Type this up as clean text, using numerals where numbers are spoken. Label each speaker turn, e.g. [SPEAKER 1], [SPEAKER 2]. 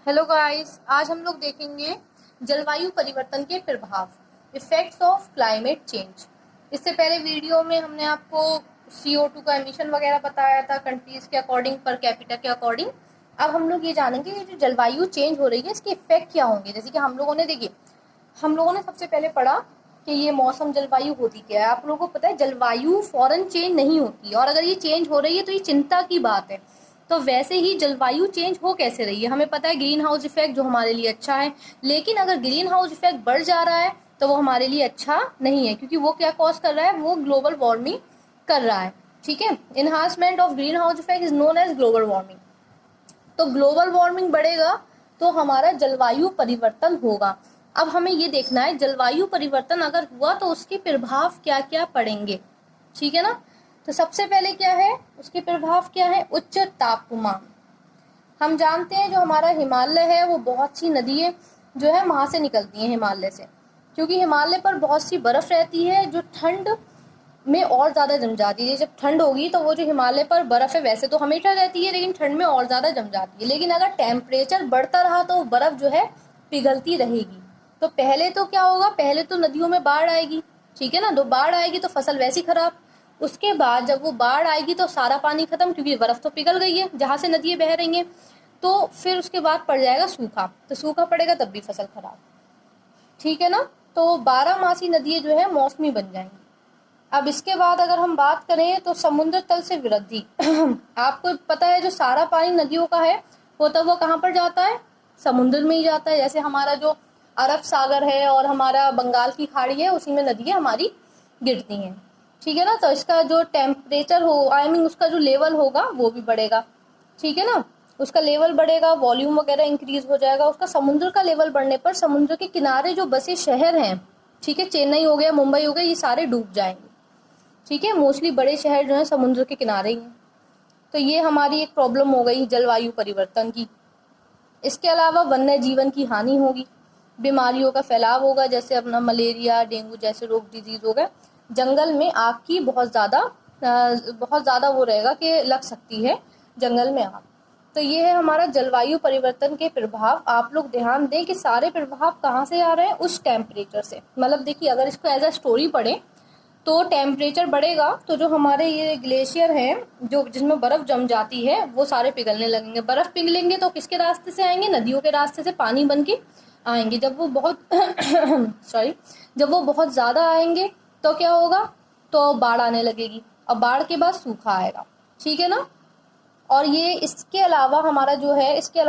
[SPEAKER 1] Hello guys, आज हम लोग देखेंगे जलवायु परिवर्तन के प्रभाव, इफेक्ट्स ऑफ क्लाइमेट चेंज। इससे पहले वीडियो में हमने आपको CO2 का एमिशन वगैरह बताया था कंट्रीज के अकॉर्डिंग, पर कैपिटा के अकॉर्डिंग। अब हम लोग ये जानेंगे कि जो जलवायु चेंज हो रही है इसके इफेक्ट क्या होंगे। जैसे कि हम लोगों ने सबसे पहले पढ़ा कि ये मौसम जलवायु होती क्या है। आप लोगों को पता है जलवायु फौरन चेंज नहीं होती, और अगर ये चेंज हो रही है तो ये चिंता की बात है। तो वैसे ही जलवायु चेंज हो कैसे रही है, हमें पता है ग्रीन हाउस इफेक्ट जो हमारे लिए अच्छा है, लेकिन अगर ग्रीन हाउस इफेक्ट बढ़ जा रहा है तो वो हमारे लिए अच्छा नहीं है, क्योंकि वो क्या कॉज कर रहा है, वो ग्लोबल वार्मिंग कर रहा है। ठीक है, enhancement of green house effect is known as global warming. तो ग्लोबल वार्मिंग बढ़ेगा तो हमारा जलवायु परिवर्तन होगा। अब हमें ये देखना है जलवायु परिवर्तन अगर हुआ तो उसके प्रभाव क्या क्या पड़ेंगे। ठीक है ना। तो सबसे पहले क्या है, उसके प्रभाव क्या है, उच्च तापमान। हम जानते हैं जो हमारा हिमालय है वो बहुत सी नदियाँ जो है वहां से निकलती हैं हिमालय से, क्योंकि हिमालय पर बहुत सी बर्फ रहती है जो ठंड में और ज्यादा जम जाती है। जब ठंड होगी तो वो जो हिमालय पर बर्फ है वैसे तो हमेशा रहती है, लेकिन ठंड में और ज्यादा जम जाती है। लेकिन अगर टेम्परेचर बढ़ता रहा तो बर्फ जो है पिघलती रहेगी। तो पहले तो क्या होगा, पहले तो नदियों में बाढ़ आएगी। ठीक है ना, तो बाढ़ आएगी तो फसल वैसी खराब। उसके बाद जब वो बाढ़ आएगी तो सारा पानी खत्म, क्योंकि बर्फ तो पिघल गई है जहां से नदियां बह रही हैं। तो फिर उसके बाद पड़ जाएगा सूखा, तो सूखा पड़ेगा तब भी फसल खराब। ठीक है ना। तो 12 मासी नदियां जो है मौसमी बन जाएंगी। अब इसके बाद अगर हम बात करें तो समुद्र तल से वृद्धि आपको पता है जो सारा पानी नदियों का है वो तब वो कहाँ पर जाता है, समुद्र में ही जाता है। जैसे हमारा जो अरब सागर है और हमारा बंगाल की खाड़ी है उसी में नदियां हमारी गिरती हैं। ठीक है ना। तो इसका जो टेम्परेचर हो, उसका जो लेवल होगा वो भी बढ़ेगा। ठीक है ना, उसका लेवल बढ़ेगा, वॉल्यूम वगैरह इंक्रीज हो जाएगा उसका। समुद्र का लेवल बढ़ने पर समुद्र के किनारे जो बसे शहर हैं, ठीक है, चेन्नई हो गया, मुंबई हो गया, ये सारे डूब जाएंगे। ठीक है, मोस्टली बड़े शहर जो है समुद्र के किनारे ही हैं। तो ये हमारी एक प्रॉब्लम हो गई जलवायु परिवर्तन की। इसके अलावा वन्य जीवन की हानि होगी, बीमारियों का फैलाव होगा, जैसे अपना मलेरिया, डेंगू जैसे रोग, डिजीज हो गए। जंगल में आग की बहुत ज़्यादा वो रहेगा कि लग सकती है जंगल में आग। तो ये है हमारा जलवायु परिवर्तन के प्रभाव। आप लोग ध्यान दें कि सारे प्रभाव कहाँ से आ रहे हैं, उस टेम्परेचर से। मतलब देखिए, अगर इसको एज अ स्टोरी पढ़े तो टेम्परेचर बढ़ेगा तो जो हमारे ये ग्लेशियर हैं जो जिसमें बर्फ जम जाती है वो सारे पिघलने लगेंगे। बर्फ पिघलेंगे तो किसके रास्ते से आएंगे, नदियों के रास्ते से पानी बन के आएंगे। जब वो बहुत जब वो बहुत ज्यादा आएंगे तो क्या होगा, तो बाढ़ आने लगेगी, और बाढ़ के बाद सूखा आएगा। ठीक है ना। और ये इसके अलावा हमारा जो है, इसके